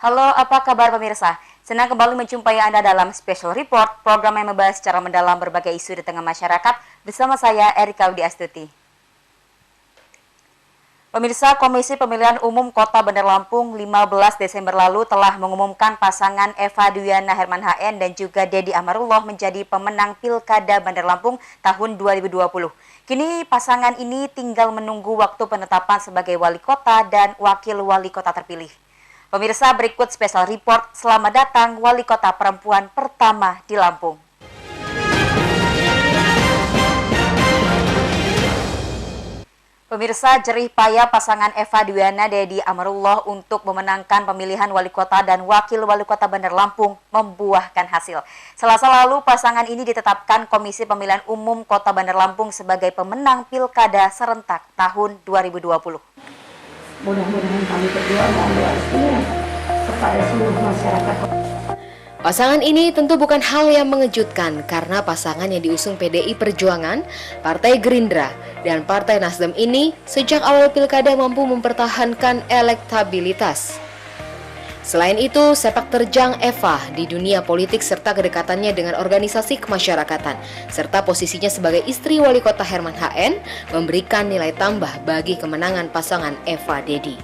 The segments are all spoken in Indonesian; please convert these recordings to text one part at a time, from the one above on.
Halo, apa kabar pemirsa? Senang kembali menjumpai Anda dalam Special Report, program yang membahas secara mendalam berbagai isu di tengah masyarakat, bersama saya Erika Widi Astuti. Pemirsa, Komisi Pemilihan Umum Kota Bandar Lampung 15 Desember lalu telah mengumumkan pasangan Eva Duyana Herman HN dan juga Dedi Amarullah menjadi pemenang Pilkada Bandar Lampung tahun 2020. Kini pasangan ini tinggal menunggu waktu penetapan sebagai wali kota dan wakil wali kota terpilih. Pemirsa, berikut special report selamat datang wali kota perempuan pertama di Lampung. Pemirsa, jerih payah pasangan Eva Duyana Dedi Amarullah untuk memenangkan pemilihan wali kota dan wakil wali kota Bandar Lampung membuahkan hasil. Selasa lalu pasangan ini ditetapkan Komisi Pemilihan Umum Kota Bandar Lampung sebagai pemenang Pilkada serentak tahun 2020. Mudah-mudahan kami berdua dan doa istimewa kepada seluruh masyarakat. Pasangan ini tentu bukan hal yang mengejutkan karena pasangan yang diusung PDI Perjuangan, Partai Gerindra, dan Partai Nasdem ini sejak awal pilkada mampu mempertahankan elektabilitas. Selain itu, sepak terjang Eva di dunia politik serta kedekatannya dengan organisasi kemasyarakatan, serta posisinya sebagai istri wali kota Herman HN memberikan nilai tambah bagi kemenangan pasangan Eva Dedi.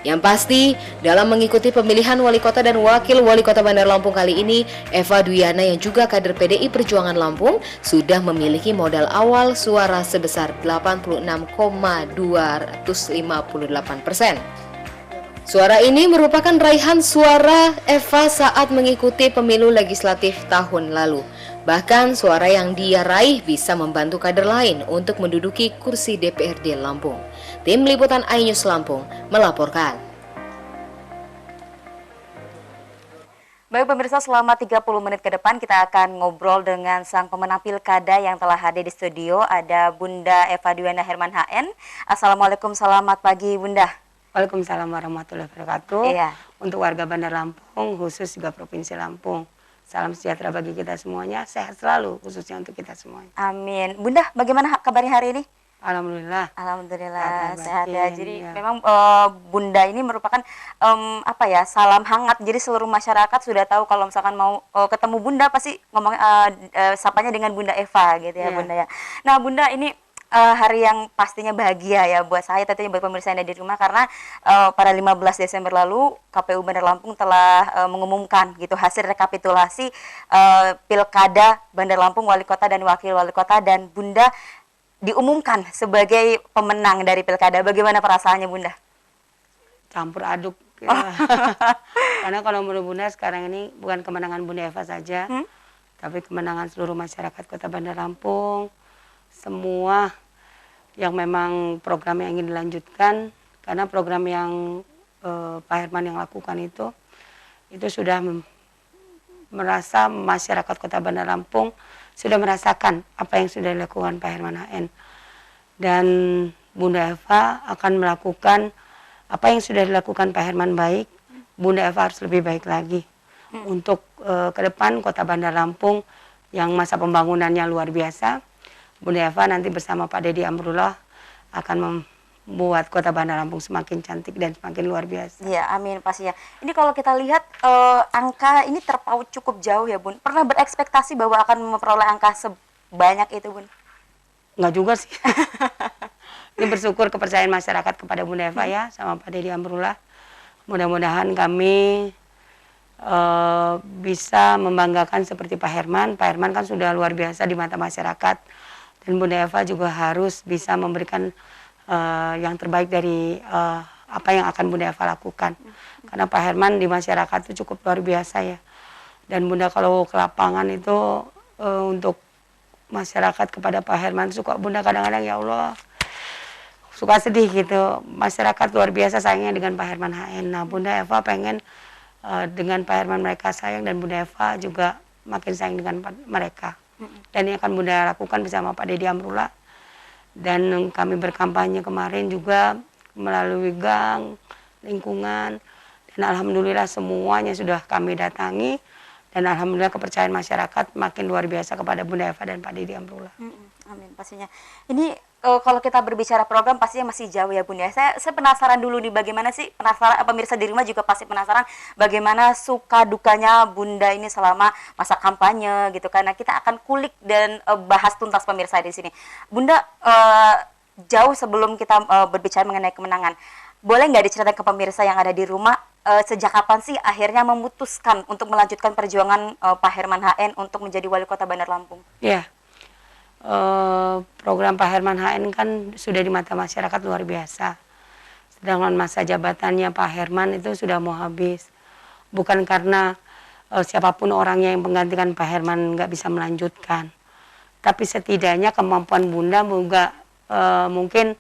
Yang pasti, dalam mengikuti pemilihan wali kota dan wakil wali kota Bandar Lampung kali ini, Eva Duyana yang juga kader PDI Perjuangan Lampung sudah memiliki modal awal suara sebesar 86,258%. Suara ini merupakan raihan suara Eva saat mengikuti pemilu legislatif tahun lalu. Bahkan suara yang dia raih bisa membantu kader lain untuk menduduki kursi DPRD Lampung. Tim Liputan iNews Lampung melaporkan. Baik pemirsa, selama 30 menit ke depan kita akan ngobrol dengan sang pemenang pilkada yang telah hadir di studio. Ada Bunda Eva Duyana Herman HN. Assalamualaikum, selamat pagi Bunda. Waalaikumsalam warahmatullahi wabarakatuh. Iya. Untuk warga Bandar Lampung, khusus juga Provinsi Lampung. Salam sejahtera bagi kita semuanya, sehat selalu khususnya untuk kita semuanya. Amin. Bunda, bagaimana kabarnya hari ini? Alhamdulillah. Alhamdulillah sehat ya. Jadi ya. memang Bunda ini merupakan salam hangat. Jadi seluruh masyarakat sudah tahu kalau misalkan mau ketemu Bunda pasti ngomongnya sapanya dengan Bunda Eva gitu ya, Bunda ya. Nah Bunda, ini hari yang pastinya bahagia ya buat saya, tentunya buat pemirsa yang ada di rumah, karena pada 15 Desember lalu KPU Bandar Lampung telah mengumumkan gitu hasil rekapitulasi Pilkada Bandar Lampung wali kota dan wakil wali kota, dan Bunda diumumkan sebagai pemenang dari Pilkada. Bagaimana perasaannya Bunda? Campur aduk. Ya. Karena kalau menurut Bunda sekarang ini bukan kemenangan Bunda Eva saja, tapi kemenangan seluruh masyarakat Kota Bandar Lampung. Semua yang memang program yang ingin dilanjutkan, karena program yang Pak Herman yang lakukan itu sudah merasa masyarakat Kota Bandar Lampung sudah merasakan apa yang sudah dilakukan Pak Herman HN. Dan Bunda Eva akan melakukan apa yang sudah dilakukan Pak Herman baik, Bunda Eva harus lebih baik lagi. Untuk ke depan Kota Bandar Lampung yang masa pembangunannya luar biasa, Bunda Eva nanti bersama Pak Dedi Amarullah akan membuat Kota Bandar Lampung semakin cantik dan semakin luar biasa. Iya, amin pastinya. Ini kalau kita lihat angka ini terpaut cukup jauh ya Bun. Pernah berekspektasi bahwa akan memperoleh angka sebanyak itu Bun? Enggak juga sih. Ini bersyukur kepercayaan masyarakat kepada Bunda Eva ya, sama Pak Dedi Amarullah. Mudah-mudahan kami bisa membanggakan seperti Pak Herman. Pak Herman kan sudah luar biasa di mata masyarakat. Dan Bunda Eva juga harus bisa memberikan yang terbaik dari apa yang akan Bunda Eva lakukan. Karena Pak Herman di masyarakat itu cukup luar biasa ya. Dan Bunda kalau ke lapangan itu untuk masyarakat kepada Pak Herman, suka Bunda kadang-kadang ya Allah suka sedih gitu. Masyarakat luar biasa sayangnya dengan Pak Herman HN. Nah Bunda Eva pengen dengan Pak Herman mereka sayang, dan Bunda Eva juga makin sayang dengan mereka. Dan ini akan Bunda lakukan bersama Pak Dedi Amarullah. Dan kami berkampanye kemarin juga melalui gang, lingkungan. Dan alhamdulillah semuanya sudah kami datangi. Dan alhamdulillah kepercayaan masyarakat makin luar biasa kepada Bunda Eva dan Pak Didi Amrullah. Amin pastinya. Ini kalau kita berbicara program pastinya masih jauh ya Bunda. Saya penasaran dulu nih bagaimana sih, penasaran pemirsa di rumah juga pasti penasaran bagaimana suka dukanya Bunda ini selama masa kampanye gitu. Karena kita akan kulik dan bahas tuntas pemirsa di sini. Bunda, jauh sebelum kita berbicara mengenai kemenangan, boleh nggak diceritain ke pemirsa yang ada di rumah sejak kapan sih akhirnya memutuskan untuk melanjutkan perjuangan Pak Herman HN untuk menjadi wali kota Bandar Lampung? Ya. Program Pak Herman HN kan sudah di mata masyarakat luar biasa. Sedangkan masa jabatannya Pak Herman itu sudah mau habis. Bukan karena siapapun orangnya yang menggantikan Pak Herman nggak bisa melanjutkan. Tapi setidaknya kemampuan Bunda juga mungkin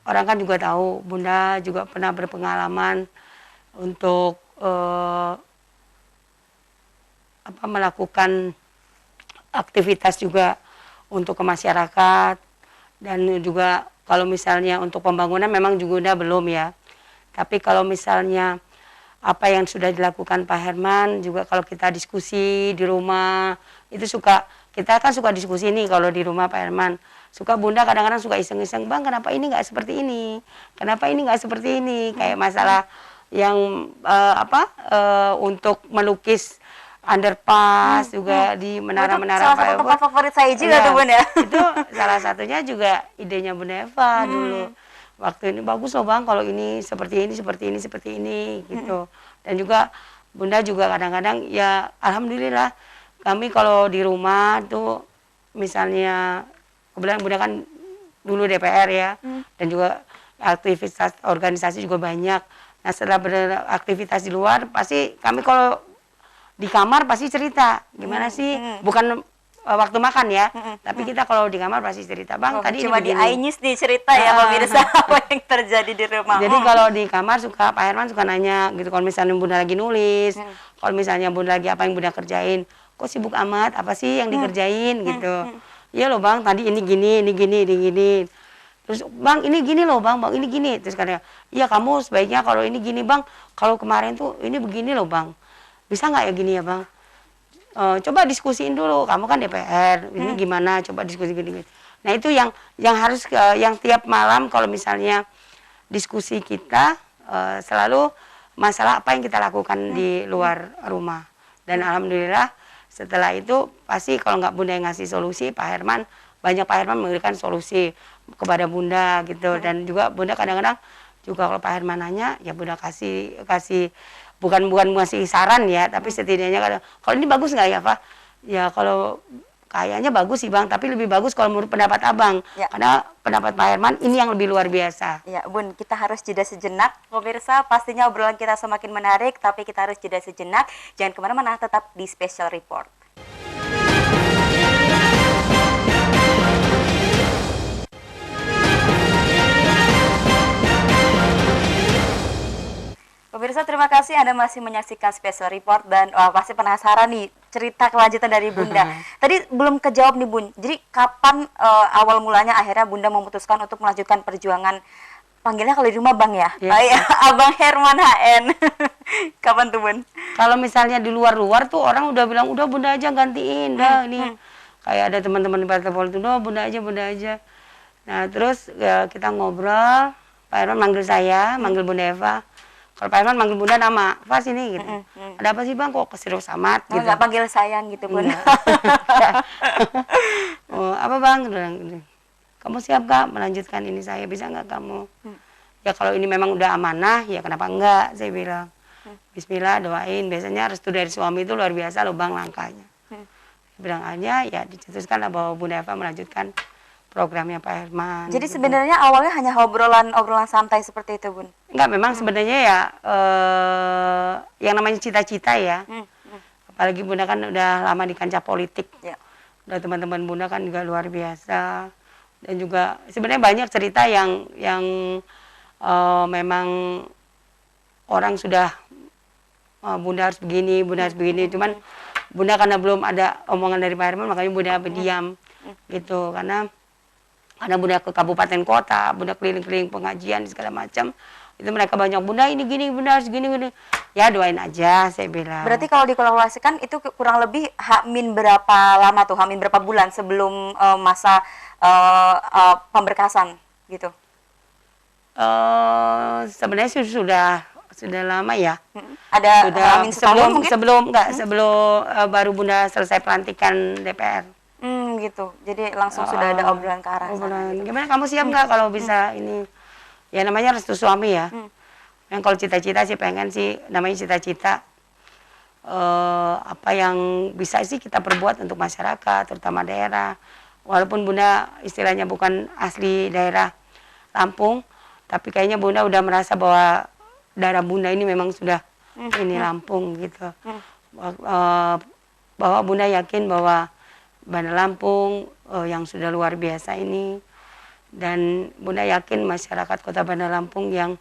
orang kan juga tahu Bunda juga pernah berpengalaman untuk melakukan aktivitas juga untuk ke masyarakat, dan juga kalau misalnya untuk pembangunan memang juga udah belum ya. Tapi kalau misalnya apa yang sudah dilakukan Pak Herman juga kalau kita diskusi di rumah itu kita kan suka diskusi nih kalau di rumah Pak Herman. Suka Bunda kadang-kadang suka iseng-iseng, Bang kenapa ini nggak seperti ini? Kenapa ini nggak seperti ini? Kayak masalah yang untuk melukis underpass juga di menara-menara salah satu tempat favorit saya juga tuh Bun ya. Itu salah satunya juga idenya Bunda Eva dulu. Waktu ini bagus loh Bang kalau ini seperti ini gitu. Dan juga Bunda juga kadang-kadang ya alhamdulillah kami kalau di rumah tuh misalnya kebetulan Bunda kan dulu DPR ya, dan juga aktivitas organisasi juga banyak. Nah setelah beraktivitas di luar pasti kami kalau di kamar pasti cerita gimana sih, bukan waktu makan ya, tapi kita kalau di kamar pasti cerita Bang tadi cuma ini di iNews nih cerita ya pemirsa apa yang terjadi di rumah. Jadi kalau di kamar Pak Herman suka nanya gitu, kalau misalnya Bunda lagi nulis, kalau misalnya Bunda lagi apa yang Bunda kerjain, kok sibuk amat, apa sih yang dikerjain gitu. Iya loh Bang tadi ini gini. Terus Bang ini gini loh Bang ini gini. Terus katanya, iya kamu sebaiknya kalau ini gini Bang, kalau kemarin tuh ini begini loh Bang. Bisa nggak ya gini ya Bang? Coba diskusiin dulu, kamu kan DPR, ini gimana? Coba diskusi gini. Nah itu yang harus yang tiap malam kalau misalnya diskusi kita selalu masalah apa yang kita lakukan di luar rumah. Dan alhamdulillah setelah itu pasti kalau nggak Bunda yang ngasih solusi, Pak Herman memberikan solusi kepada Bunda gitu. Dan juga Bunda kadang-kadang juga kalau Pak Herman nanya, ya Bunda kasih bukan ngasih saran ya, tapi setidaknya kalau ini bagus nggak ya Pak? Ya kalau kayaknya bagus sih Bang, tapi lebih bagus kalau menurut pendapat Abang. Ya. Karena pendapat Pak Herman ini yang lebih luar biasa. Ya Bun, kita harus jeda sejenak. Pemirsa, pastinya obrolan kita semakin menarik, tapi kita harus jeda sejenak. Jangan kemana-mana, tetap di Special Report. Pemirsa, terima kasih Anda masih menyaksikan Special Report dan pasti penasaran nih cerita kelanjutan dari Bunda. Tadi belum kejawab nih Bun. Jadi kapan awal mulanya akhirnya Bunda memutuskan untuk melanjutkan perjuangan, panggilnya kalau di rumah Bang ya? Yeah. Abang Herman HN. Kapan tuh Bun? Kalau misalnya di luar-luar tuh orang udah bilang udah Bunda aja gantiin dah ini. Kayak ada teman-teman di partai politik, udah Bunda aja. Nah terus kita ngobrol, Pak Herman manggil saya, manggil Bunda Eva. Kalau Pak Herman manggil Bunda nama, Fas ini gitu. Ada apa sih Bang kok serius amat gitu. Nggak panggil sayang gitu Bun. Oh, apa Bang? Kamu siap Kak melanjutkan ini saya, bisa nggak kamu? Ya kalau ini memang udah amanah, ya kenapa enggak, saya bilang. Bismillah doain, biasanya restu dari suami itu luar biasa loh Bang langkahnya. Bilang aja ya dicetuskan lah bahwa Bunda Eva melanjutkan programnya Pak Herman. Jadi gitu. Sebenarnya awalnya hanya obrolan santai seperti itu Bun? Enggak, memang sebenarnya ya yang namanya cita-cita ya. Apalagi Bunda kan udah lama di kancah politik. Ya. Udah teman-teman Bunda kan juga luar biasa. Dan juga sebenarnya banyak cerita yang memang orang sudah Bunda harus begini, cuman Bunda karena belum ada omongan dari Pak Herman makanya Bunda berdiam gitu, karena Bunda ke kabupaten kota, Bunda keliling-keliling pengajian segala macam, Itu mereka banyak, Bunda ini gini, Bunda segini gini. Ya doain aja saya bilang. Berarti kalau dikalkulasikan itu kurang lebih H-min berapa lama tuh? H-min berapa bulan sebelum masa pemberkasan gitu? Sebenarnya sudah lama ya. Ada Sudah H-min setahun mungkin? sebelum baru Bunda selesai pelantikan DPR. Gitu. Jadi langsung sudah ada obrolan ke arah sana. Gitu. Gimana kamu siap nggak kalau bisa ini? Ya namanya restu suami ya. Yang kalau cita-cita sih pengen sih, namanya cita-cita apa yang bisa sih kita perbuat untuk masyarakat, terutama daerah. Walaupun Bunda istilahnya bukan asli daerah Lampung, tapi kayaknya Bunda udah merasa bahwa darah Bunda ini memang sudah ini Lampung gitu. Bahwa Bunda yakin bahwa Bandar Lampung yang sudah luar biasa ini, dan Bunda yakin masyarakat Kota Bandar Lampung yang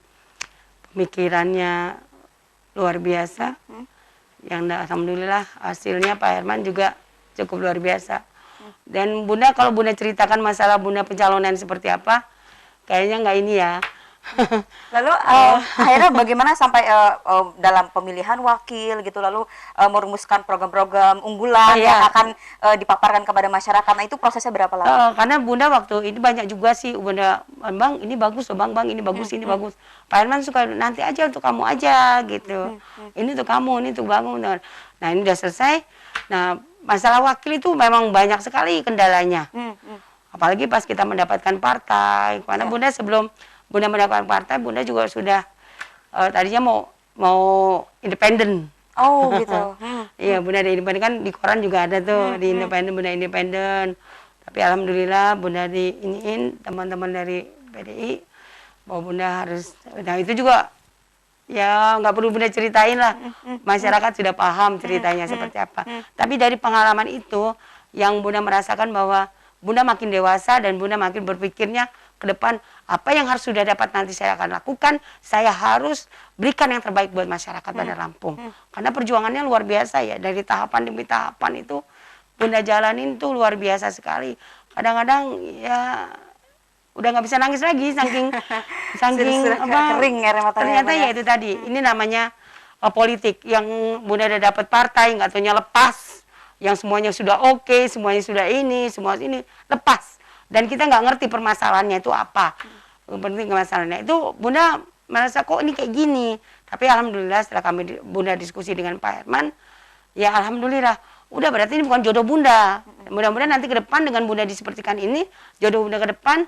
pemikirannya luar biasa, yang alhamdulillah hasilnya Pak Herman juga cukup luar biasa. Dan Bunda, kalau Bunda ceritakan masalah Bunda pencalonan seperti apa, kayaknya nggak ini ya. Lalu akhirnya bagaimana sampai dalam pemilihan wakil gitu, lalu merumuskan program-program unggulan yang akan dipaparkan kepada masyarakat. Nah itu prosesnya berapa lama? Karena Bunda waktu itu banyak juga sih Bunda, Bang ini bagus loh, Bang ini bagus, ini bagus. Pak Herman suka nanti aja untuk kamu aja gitu. Ini untuk kamu, ini untuk bangun. Nah ini udah selesai. Nah masalah wakil itu memang banyak sekali kendalanya. Apalagi pas kita mendapatkan partai. Karena Bunda sebelum Bunda mendapatkan partai, Bunda juga sudah tadinya mau independen. Oh gitu. Iya, Bunda ada independen, kan di koran juga ada tuh, di independen, Bunda independen. Tapi alhamdulillah Bunda diiniin teman-teman dari PDI bahwa Bunda harus, nah itu juga ya nggak perlu Bunda ceritain lah, masyarakat sudah paham ceritanya seperti apa. Tapi dari pengalaman itu yang Bunda merasakan bahwa Bunda makin dewasa dan Bunda makin berpikirnya ke depan, apa yang harus sudah dapat nanti saya akan lakukan, saya harus berikan yang terbaik buat masyarakat Bandar Lampung. Karena perjuangannya luar biasa ya, dari tahapan demi tahapan itu Bunda jalanin tuh luar biasa sekali. Kadang-kadang ya udah nggak bisa nangis lagi saking kering air matanya. Ternyata ya itu tadi, ini namanya politik yang Bunda udah dapat partai, nggak taunya lepas, yang semuanya sudah oke, semuanya sudah ini, semua ini lepas. Dan kita nggak ngerti permasalahannya itu apa. Penting permasalahannya itu Bunda merasa kok ini kayak gini. Tapi alhamdulillah setelah Bunda diskusi dengan Pak Herman, ya alhamdulillah. Udah berarti ini bukan jodoh Bunda. Mudah-mudahan nanti ke depan dengan Bunda disepertikan ini, jodoh Bunda ke depan,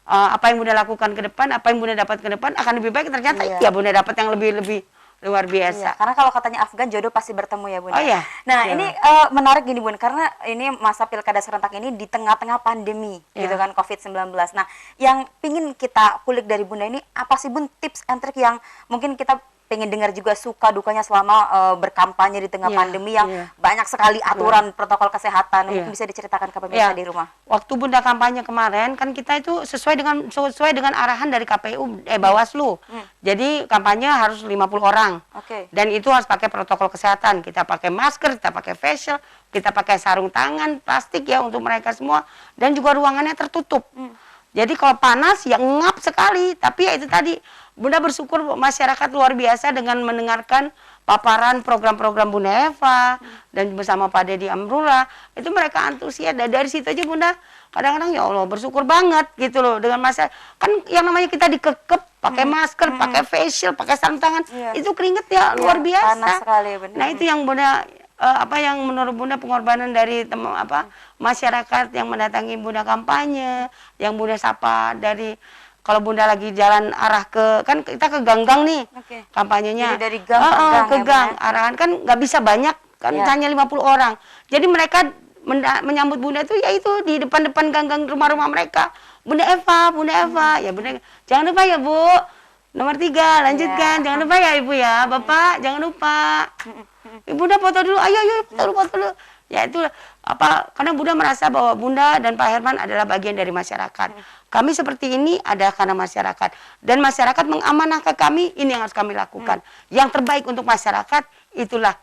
apa yang Bunda lakukan ke depan, apa yang Bunda dapat ke depan akan lebih baik. Ternyata ya Bunda dapat yang lebih luar biasa. Iya, karena kalau katanya Afgan jodoh pasti bertemu ya Bun. Oh iya. Nah ini menarik gini Bun, karena ini masa pilkada serentak ini di tengah-tengah pandemi gitu kan COVID-19. Nah yang pingin kita kulik dari Bunda ini apa sih Bun tips and trick yang mungkin kita pengen dengar juga suka dukanya selama berkampanye di tengah pandemi yang banyak sekali aturan protokol kesehatan. Mungkin bisa diceritakan ke pemirsa di rumah. Waktu Bunda kampanye kemarin kan kita itu sesuai dengan arahan dari KPU Bawaslu. Jadi kampanye harus 50 orang. Dan itu harus pakai protokol kesehatan. Kita pakai masker, kita pakai face shield, kita pakai sarung tangan plastik ya untuk mereka semua, dan juga ruangannya tertutup. Jadi kalau panas ya ngap sekali, tapi ya itu tadi Bunda bersyukur masyarakat luar biasa dengan mendengarkan paparan program-program Bunda Eva dan bersama Pak Deddy Amrullah, itu mereka antusias. Dan dari situ aja Bunda kadang-kadang ya Allah bersyukur banget gitu loh dengan masyarakat. Kan yang namanya kita dikekep pakai masker, pakai face shield, pakai sarung tangan, itu keringet ya luar biasa. Panas sekali, benar. Nah itu yang Bunda apa yang menurut Bunda pengorbanan dari masyarakat yang mendatangi Bunda kampanye, yang Bunda sapa dari kalau Bunda lagi jalan arah ke, kan kita ke gang-gang nih kampanyenya. Jadi dari gang ke gang, arahan kan nggak bisa banyak, kan hanya 50 orang. Jadi mereka menyambut Bunda itu yaitu di depan-depan gang-gang rumah-rumah mereka. Bunda Eva, ya Bunda, jangan lupa ya Bu, nomor 3, lanjutkan, jangan lupa ya Ibu ya, Bapak, jangan lupa. Bunda foto dulu, ayo foto dulu. Ya itu karena Bunda merasa bahwa Bunda dan Pak Herman adalah bagian dari masyarakat. Kami seperti ini adalah karena masyarakat, dan masyarakat mengamanahkan kami, ini yang harus kami lakukan. Yang terbaik untuk masyarakat itulah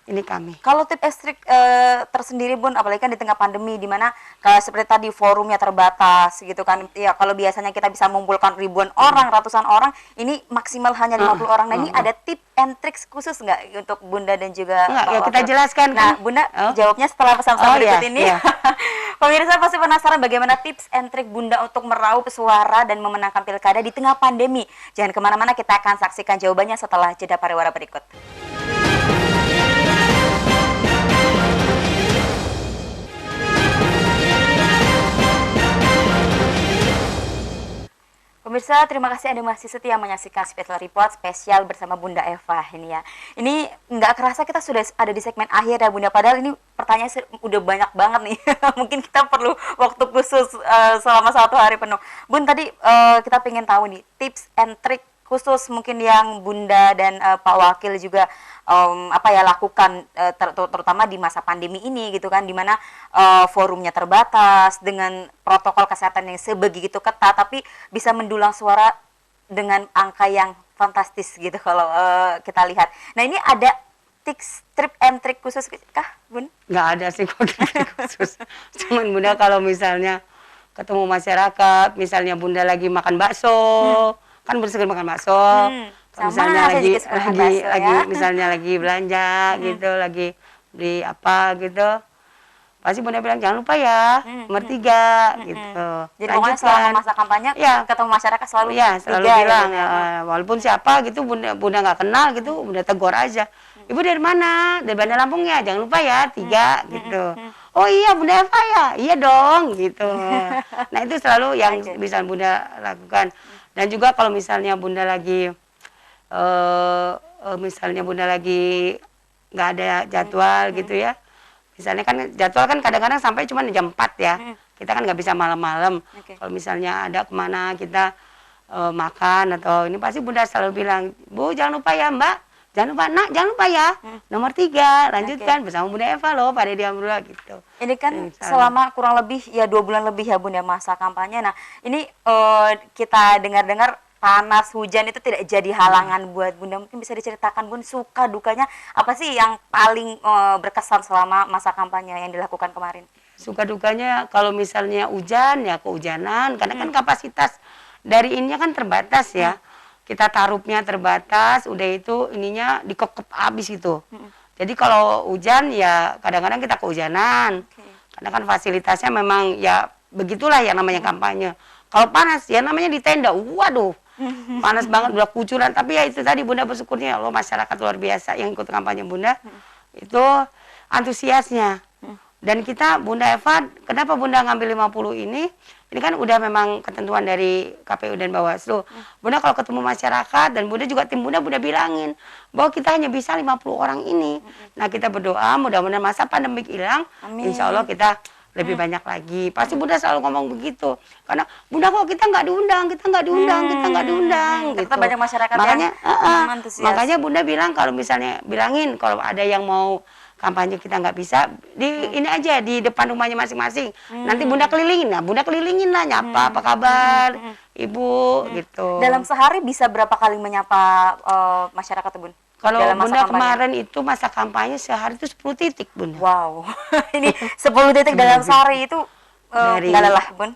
ini kami. Kalau tips and trik tersendiri Bun, apalagi kan di tengah pandemi di mana seperti tadi forumnya terbatas gitu kan. Ya kalau biasanya kita bisa mengumpulkan ribuan orang, ratusan orang, ini maksimal hanya 50 orang. Nah, ini ada tips and tricks khusus nggak untuk Bunda dan juga Enggak, Pak ya kita Wakil? jelaskan Nah, kan. Bunda jawabnya setelah pesan-pesan berikut iya, ini. iya. Pemirsa pasti penasaran bagaimana tips and trik Bunda untuk meraup suara dan memenangkan pilkada di tengah pandemi. Jangan kemana-mana, kita akan saksikan jawabannya setelah jeda pariwara berikut. Pemirsa, terima kasih Anda masih setia menyaksikan Special Report spesial bersama Bunda Eva ini ya. Ini nggak kerasa kita sudah ada di segmen akhir ya Bunda, padahal ini pertanyaan udah banyak banget nih. Mungkin kita perlu waktu khusus selama 1 hari penuh. Bun, tadi kita pengen tahu nih tips and trick khusus mungkin yang Bunda dan Pak Wakil juga lakukan terutama di masa pandemi ini gitu kan, dimana forumnya terbatas dengan protokol kesehatan yang sebegitu ketat, tapi bisa mendulang suara dengan angka yang fantastis gitu kalau kita lihat. Nah, ini ada tips, trip and trick khusus kah Bun? Nggak ada sih kok trik khusus. Cuman Bunda kalau misalnya ketemu masyarakat, misalnya Bunda lagi makan bakso, kan bersegera makan bakso. Kalau misalnya misalnya lagi belanja gitu, lagi beli apa gitu, pasti Bunda bilang jangan lupa ya nomor 3 gitu. Jadi pokoknya selama masa kampanye ketemu masyarakat selalu selalu bilang walaupun siapa gitu Bunda nggak kenal gitu, Bunda tegur aja. Ibu dari mana? Dari Bandar Lampung ya, jangan lupa ya 3 gitu. Oh iya Bunda Eva ya, iya dong gitu. Nah itu selalu yang bisa Bunda lakukan. Dan juga kalau misalnya Bunda lagi nggak ada jadwal gitu ya, misalnya kan jadwal kan kadang-kadang sampai cuma jam 4 ya, kita kan nggak bisa malam-malam. Kalau misalnya ada kemana kita makan atau ini, pasti Bunda selalu bilang, Bu jangan lupa ya Mbak, jangan lupa nak, jangan lupa ya nomor 3, lanjutkan bersama Bunda Eva loh pada Diamrula gitu. Ini kan selama kurang lebih ya 2 bulan lebih ya Bunda masa kampanye. Nah ini kita dengar-dengar panas hujan itu tidak jadi halangan buat Bunda. Mungkin bisa diceritakan Bun, suka dukanya apa sih yang paling berkesan selama masa kampanye yang dilakukan kemarin? Suka dukanya kalau misalnya hujan ya kehujanan, karena kan kapasitas dari ininya kan terbatas ya. Kita tarupnya terbatas, udah itu ininya dikekep habis itu. Jadi kalau hujan ya kadang-kadang kita kehujanan. Karena kan fasilitasnya memang ya begitulah ya namanya kampanye. Kalau panas ya namanya di tenda. Waduh. Panas banget udah kucuran, tapi ya itu tadi Bunda bersyukurnya ya Allah, masyarakat luar biasa yang ikut kampanye Bunda. Itu antusiasnya. Dan kita Bunda Eva, kenapa Bunda ngambil 50 ini? Ini kan udah memang ketentuan dari KPU dan Bawaslu. Bunda kalau ketemu masyarakat dan Bunda juga tim Bunda bilangin bahwa kita hanya bisa 50 orang ini. Nah kita berdoa mudah-mudahan masa pandemi hilang, insya Allah kita lebih banyak lagi. Pasti Bunda selalu ngomong begitu. Karena Bunda kok kita nggak diundang, kita nggak diundang. Gitu. Banyak masyarakat makanya, yang antusias. Makanya Bunda bilang kalau misalnya bilangin kalau ada yang mau kampanye kita nggak bisa, ini aja di depan rumahnya masing-masing. Nanti Bunda kelilingin, Bunda kelilingin lah nyapa, apa kabar, Ibu, gitu. Dalam sehari bisa berapa kali menyapa masyarakat Bun? Kalau Bunda kemarin itu masa kampanye sehari itu 10 titik Bunda. Wow, ini 10 titik dalam sehari itu nggak lelah Bun?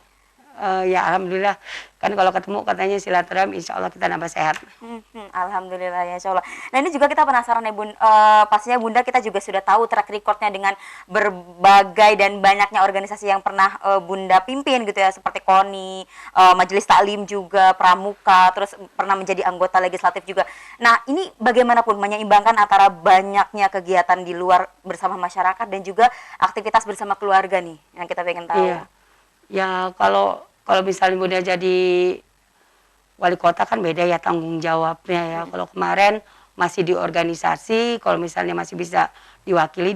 Ya alhamdulillah, kan kalau ketemu katanya silaturahmi, insya Allah kita nambah sehat. Alhamdulillah ya insya Allah. Nah ini juga kita penasaran ya Bun, pastinya Bunda kita juga sudah tahu track recordnya dengan berbagai dan banyaknya organisasi yang pernah Bunda pimpin gitu ya, seperti KONI, Majelis Taklim juga, Pramuka, terus pernah menjadi anggota legislatif juga. Nah ini bagaimanapun menyeimbangkan antara banyaknya kegiatan di luar bersama masyarakat dan juga aktivitas bersama keluarga nih yang kita pengen tahu. Iya. Ya kalau misalnya Bunda jadi wali kota kan beda ya tanggung jawabnya ya. Kalau kemarin masih di organisasi, kalau misalnya masih bisa diwakili.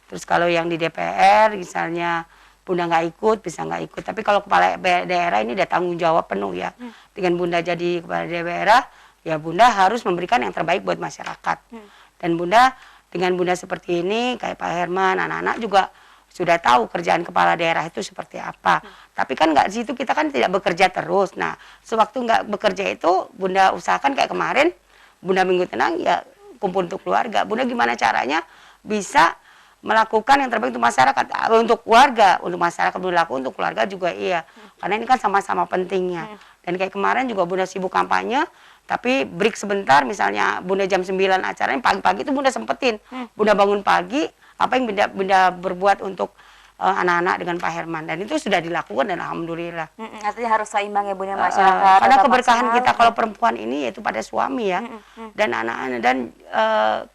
Terus kalau yang di DPR misalnya Bunda nggak ikut, bisa nggak ikut. Tapi kalau kepala daerah ini udah tanggung jawab penuh ya. Dengan Bunda jadi kepala daerah, ya Bunda harus memberikan yang terbaik buat masyarakat. Dan Bunda dengan Bunda seperti ini, kayak Pak Herman, anak-anak juga sudah tahu kerjaan kepala daerah itu seperti apa. Tapi kan nggak di situ kita kan tidak bekerja terus. Nah, sewaktu nggak bekerja itu Bunda usahakan kayak kemarin, Bunda Minggu Tenang ya kumpul untuk keluarga. Bunda gimana caranya bisa melakukan yang terbaik untuk masyarakat, untuk keluarga, untuk masyarakat Bunda lakukan, untuk keluarga juga iya. Karena ini kan sama-sama pentingnya. Dan kayak kemarin juga Bunda sibuk kampanye, tapi break sebentar, misalnya Bunda jam 9 acaranya, pagi-pagi itu Bunda sempetin. Bunda bangun pagi, apa yang Bunda berbuat untuk anak-anak dengan Pak Herman, dan itu sudah dilakukan dan alhamdulillah. Artinya harus seimbang ya Bunda masyarakat. Karena keberkahan kita kalau perempuan ini yaitu pada suami ya, dan anak-anak, dan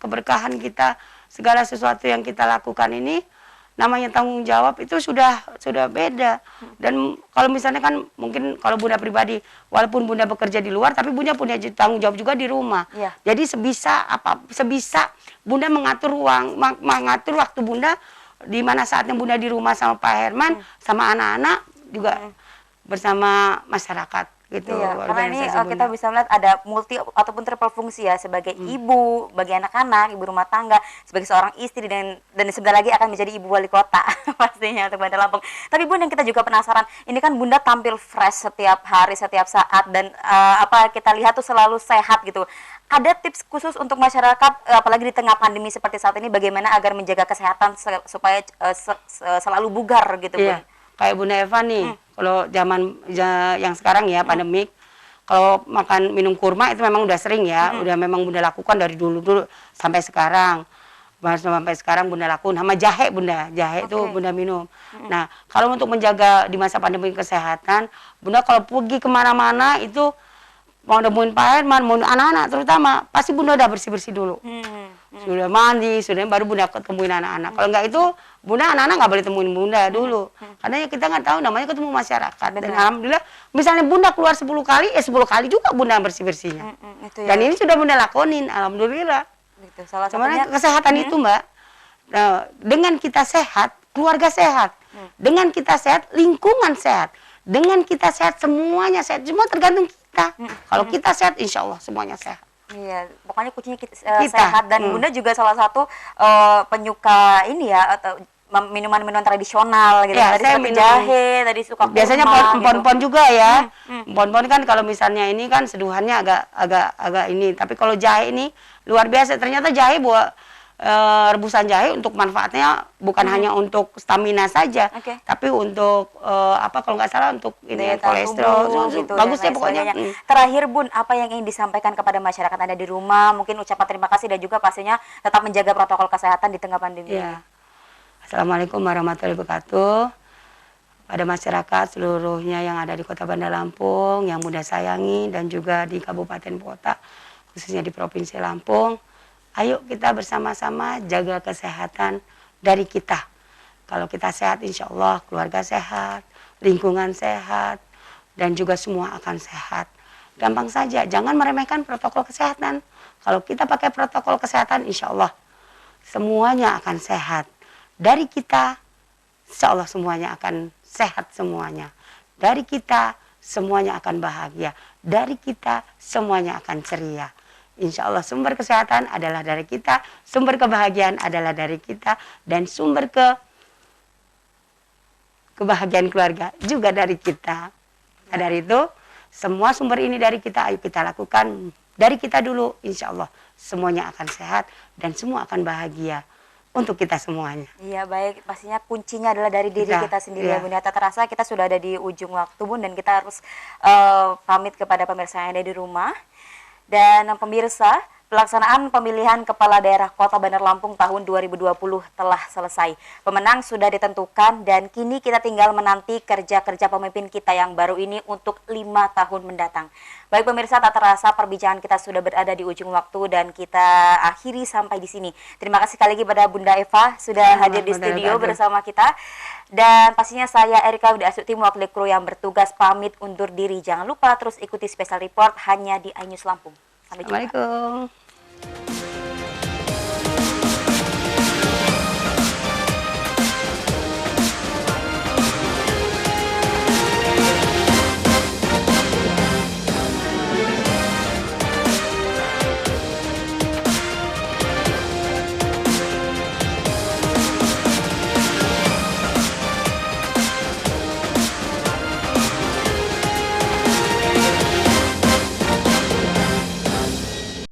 keberkahan kita segala sesuatu yang kita lakukan ini namanya tanggung jawab itu sudah beda. Dan kalau misalnya kan mungkin kalau Bunda pribadi, walaupun Bunda bekerja di luar, tapi Bunda punya tanggung jawab juga di rumah. Jadi sebisa Bunda mengatur mengatur waktu Bunda, di mana saatnya Bunda di rumah sama Pak Herman, sama anak-anak juga bersama masyarakat gitu. Karena ini kita bisa melihat ada multi ataupun triple fungsi ya, sebagai ibu bagi anak-anak, ibu rumah tangga, sebagai seorang istri, dan sebentar lagi akan menjadi ibu wali kota pastinya untuk Bandar Lampung. Tapi Bunda, yang kita juga penasaran, ini kan Bunda tampil fresh setiap hari, setiap saat, dan kita lihat tuh selalu sehat gitu. Ada tips khusus untuk masyarakat, apalagi di tengah pandemi seperti saat ini, bagaimana agar menjaga kesehatan supaya selalu bugar gitu, Bun? Kayak Bunda Eva nih, kalau zaman yang sekarang ya pandemik, kalau makan minum kurma itu memang udah sering ya, udah memang Bunda lakukan dari dulu sampai sekarang. Sampai sekarang Bunda lakukan sama jahe, Bunda. Jahe itu Bunda minum. Nah, kalau untuk menjaga di masa pandemi kesehatan, Bunda kalau pergi kemana-mana itu mau nemuin Pak Herman, mau anak-anak terutama, pasti Bunda udah bersih-bersih dulu. Sudah mandi, sudah baru Bunda ketemuin anak-anak. Kalau enggak itu, Bunda anak-anak nggak boleh temuin Bunda dulu. Karena ya kita nggak tahu, namanya ketemu masyarakat. Dan alhamdulillah, misalnya Bunda keluar 10 kali, 10 kali juga Bunda bersih-bersihnya. Dan ini sudah Bunda lakonin, alhamdulillah. Gitu. Salah satunya kesehatan itu, Mbak. Nah, dengan kita sehat, keluarga sehat. Dengan kita sehat, lingkungan sehat. Dengan kita sehat, semuanya sehat. Semua tergantung kita. Kalau kita sehat, insya Allah semuanya sehat. Iya, pokoknya kuncinya kita sehat. Dan Bunda juga salah satu penyuka ini ya, atau minuman-minuman tradisional gitu. Ya, tadi seperti jahe, tadi suka kurma. Biasanya empon-empon juga ya. Empon-empon kan kalau misalnya ini kan seduhannya agak ini, tapi kalau jahe ini luar biasa. Ternyata jahe buat rebusan jahe untuk manfaatnya bukan hanya untuk stamina saja, tapi untuk kalau nggak salah untuk ini kolesterol gitu, bagus ya pokoknya. Terakhir Bun, apa yang ingin disampaikan kepada masyarakat Anda di rumah? Mungkin ucapan terima kasih dan juga pastinya tetap menjaga protokol kesehatan di tengah pandemi ini. Assalamualaikum warahmatullahi wabarakatuh. Pada masyarakat seluruhnya yang ada di Kota Bandar Lampung, yang Bunda sayangi, dan juga di kabupaten kota, khususnya di Provinsi Lampung, ayo kita bersama-sama jaga kesehatan dari kita. Kalau kita sehat, insya Allah keluarga sehat, lingkungan sehat, dan juga semua akan sehat. Gampang saja, jangan meremehkan protokol kesehatan. Kalau kita pakai protokol kesehatan, insya Allah semuanya akan sehat. Dari kita, insya Allah semuanya akan sehat semuanya. Dari kita, semuanya akan bahagia. Dari kita, semuanya akan ceria. Insya Allah sumber kesehatan adalah dari kita, sumber kebahagiaan adalah dari kita, dan sumber kebahagiaan keluarga juga dari kita. Nah, dari itu, semua sumber ini dari kita, ayo kita lakukan dari kita dulu. Insya Allah semuanya akan sehat dan semua akan bahagia untuk kita semuanya. Iya, baik. Pastinya kuncinya adalah dari diri kita sendiri ya Bunda. Tak terasa kita sudah ada di ujung waktu Bun, dan kita harus pamit kepada pemirsa yang ada di rumah. Dan pemirsa, pelaksanaan pemilihan Kepala Daerah Kota Bandar Lampung tahun 2020 telah selesai. Pemenang sudah ditentukan dan kini kita tinggal menanti kerja-kerja pemimpin kita yang baru ini untuk 5 tahun mendatang. Baik pemirsa, tak terasa perbincangan kita sudah berada di ujung waktu dan kita akhiri sampai di sini. Terima kasih sekali lagi pada Bunda Eva sudah hadir di studio bersama kita. Dan pastinya saya Erika Wida Astuti, mewakili kru yang bertugas, pamit undur diri. Jangan lupa terus ikuti special report hanya di iNews Lampung. Sampai jumpa. Assalamualaikum.